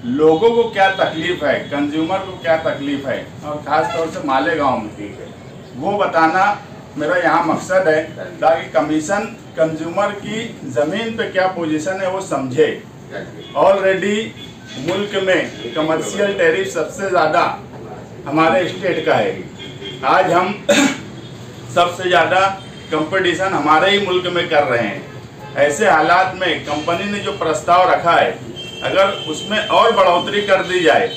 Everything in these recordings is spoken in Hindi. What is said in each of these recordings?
लोगों को क्या तकलीफ है, कंज्यूमर को क्या तकलीफ है, और ख़ास तौर से मालेगांव में ठीक है, वो बताना मेरा यहाँ मकसद है, ताकि कमीशन कंज्यूमर की ज़मीन पे क्या पोजीशन है वो समझे। ऑलरेडी मुल्क में कमर्शियल टैरिफ सबसे ज़्यादा हमारे स्टेट का है। आज हम सबसे ज़्यादा कंपटीशन हमारे ही मुल्क में कर रहे हैं। ऐसे हालात में कंपनी ने जो प्रस्ताव रखा है, अगर उसमें और बढ़ोतरी कर दी जाए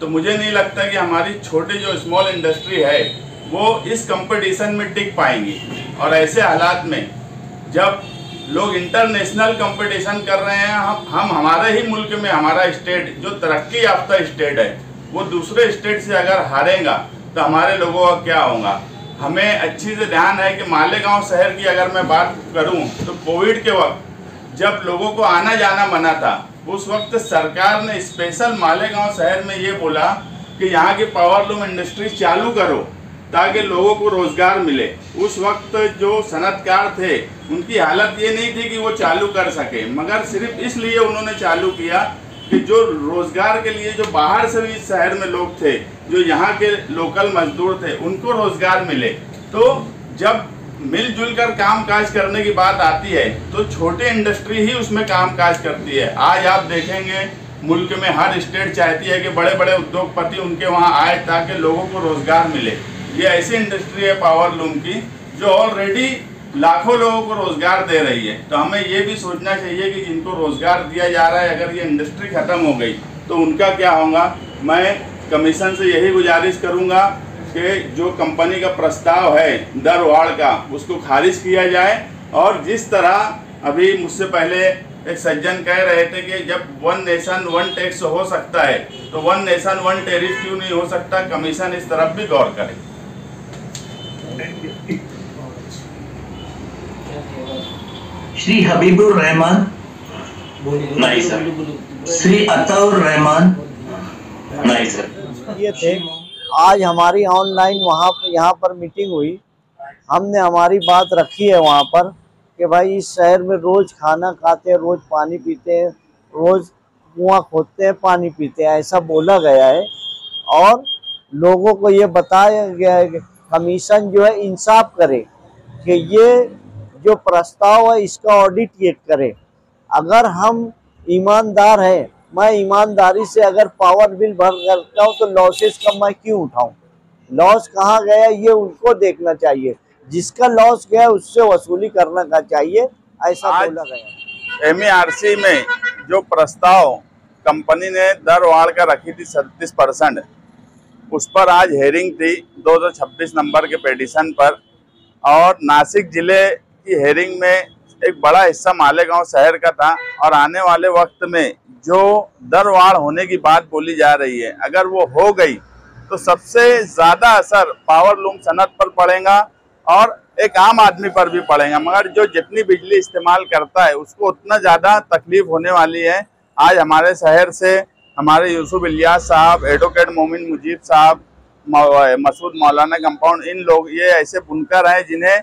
तो मुझे नहीं लगता कि हमारी छोटी जो स्मॉल इंडस्ट्री है वो इस कंपटीशन में टिक पाएंगी। और ऐसे हालात में जब लोग इंटरनेशनल कंपटीशन कर रहे हैं, हम हमारे ही मुल्क में, हमारा स्टेट जो तरक्की याफ्ता स्टेट है वो दूसरे स्टेट से अगर हारेगा तो हमारे लोगों का क्या होगा। हमें अच्छी से ध्यान है कि मालेगांव शहर की अगर मैं बात करूं तो कोविड के वक्त जब लोगों को आना जाना मना था, उस वक्त सरकार ने स्पेशल मालेगांव शहर में ये बोला कि यहाँ की पावरलूम इंडस्ट्री चालू करो ताकि लोगों को रोजगार मिले। उस वक्त जो सनतकार थे उनकी हालत ये नहीं थी कि वो चालू कर सके, मगर सिर्फ इसलिए उन्होंने चालू किया कि जो रोजगार के लिए जो बाहर से भी इस शहर में लोग थे, जो यहाँ के लोकल मजदूर थे, उनको रोजगार मिले। तो जब मिलजुल कर काम काज करने की बात आती है तो छोटी इंडस्ट्री ही उसमें काम काज करती है। आज आप देखेंगे मुल्क में हर स्टेट चाहती है कि बड़े बड़े उद्योगपति उनके वहाँ आए ताकि लोगों को रोजगार मिले। ये ऐसी इंडस्ट्री है पावरलूम की जो ऑलरेडी लाखों लोगों को रोजगार दे रही है। तो हमें ये भी सोचना चाहिए कि जिनको रोजगार दिया जा रहा है, अगर ये इंडस्ट्री खत्म हो गई तो उनका क्या होगा। मैं कमीशन से यही गुजारिश करूंगा कि जो कंपनी का प्रस्ताव है दर वार्ड का, उसको खारिज किया जाए। और जिस तरह अभी मुझसे पहले एक सज्जन कह रहे थे कि जब वन नेशन वन टैक्स हो सकता है तो वन नेशन वन टैरिफ क्यों नहीं हो सकता, कमीशन इस तरफ भी गौर करे। श्री हबीबुर रहमान, नहीं सर। श्री अताउर रहमान, नहीं सर। ये थे आज हमारी ऑनलाइन यहाँ पर मीटिंग हुई। हमने हमारी बात रखी है वहाँ पर कि भाई इस शहर में रोज़ खाना खाते हैं, रोज़ पानी पीते हैं, रोज़ कुआं खोदते हैं, पानी पीते हैं, ऐसा बोला गया है। और लोगों को ये बताया गया है कि कमीशन जो है इंसाफ करे कि ये जो प्रस्ताव है इसका ऑडिट ये करे। अगर हम ईमानदार हैं, मैं ईमानदारी से अगर पावर बिल भर करता हूँ तो लॉसेस का मैं क्यों उठाऊं। लॉस कहाँ गया ये उनको देखना चाहिए, जिसका लॉस गया उससे वसूली करना का चाहिए, ऐसा बोला गया। MERC में जो प्रस्ताव कंपनी ने दर वार्ड का रखी थी 37%, उस पर आज हेयरिंग थी 226 नंबर के पेटिशन पर। और नासिक जिले की हेयरिंग में एक बड़ा हिस्सा मालेगांव शहर का था। और आने वाले वक्त में जो दर वार्ड होने की बात बोली जा रही है, अगर वो हो गई तो सबसे ज़्यादा असर पावरलूम सनत पर पड़ेगा और एक आम आदमी पर भी पड़ेगा। मगर जो जितनी बिजली इस्तेमाल करता है उसको उतना ज़्यादा तकलीफ होने वाली है। आज हमारे शहर से हमारे यूसुफ इलियास साहब, एडवोकेट मोमिन मुजीब साहब, मसूद मौलाना कंपाउंड, इन लोग ये ऐसे बुनकर हैं जिन्हें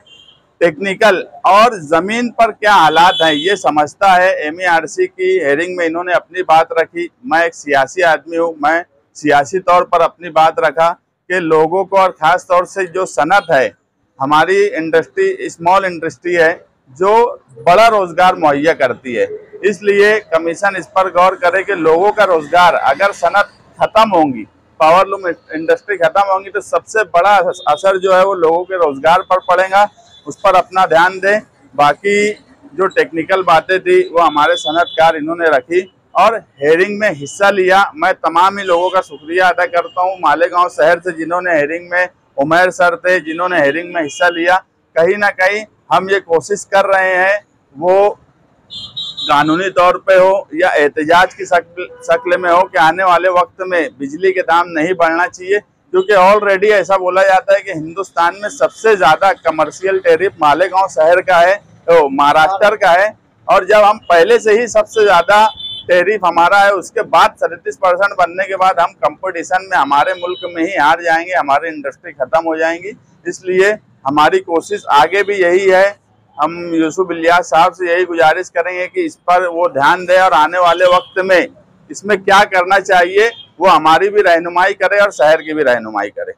टेक्निकल और ज़मीन पर क्या हालात हैं ये समझता है। MERC की हेयरिंग में इन्होंने अपनी बात रखी। मैं एक सियासी आदमी हूँ, मैं सियासी तौर पर अपनी बात रखा कि लोगों को, और ख़ास तौर से जो सनत है, हमारी इंडस्ट्री स्मॉल इंडस्ट्री है जो बड़ा रोज़गार मुहैया करती है, इसलिए कमीशन इस पर गौर करे कि लोगों का रोज़गार, अगर सनत ख़त्म होंगी, पावरलूम इंडस्ट्री ख़त्म होंगी तो सबसे बड़ा असर जो है वो लोगों के रोज़गार पर पड़ेगा। उस पर अपना ध्यान दें। बाकी जो टेक्निकल बातें थी वो हमारे सनतकार इन्होंने रखी और हेयरिंग में हिस्सा लिया। मैं तमाम ही लोगों का शुक्रिया अदा करता हूँ मालेगांव शहर से, जिन्होंने हेयरिंग में, उमैर सर थे जिन्होंने हेयरिंग में हिस्सा लिया। कहीं ना कहीं हम ये कोशिश कर रहे हैं वो कानूनी तौर पे हो या एहतजाज की शक्ल में हो कि आने वाले वक्त में बिजली के दाम नहीं बढ़ना चाहिए, क्योंकि ऑलरेडी ऐसा बोला जाता है कि हिंदुस्तान में सबसे ज़्यादा कमर्शियल टैरिफ मालेगांव शहर का है, तो महाराष्ट्र का है। और जब हम पहले से ही सबसे ज़्यादा टैरिफ हमारा है, उसके बाद 37% बनने के बाद हम कंपटीशन में हमारे मुल्क में ही हार जाएंगे, हमारी इंडस्ट्री ख़त्म हो जाएंगी। इसलिए हमारी कोशिश आगे भी यही है। हम यूसुफ इलियास साहब से यही गुजारिश करेंगे कि इस पर वो ध्यान दें और आने वाले वक्त में इसमें क्या करना चाहिए वो हमारी भी रहनुमाई करे और शहर की भी रहनुमाई करे।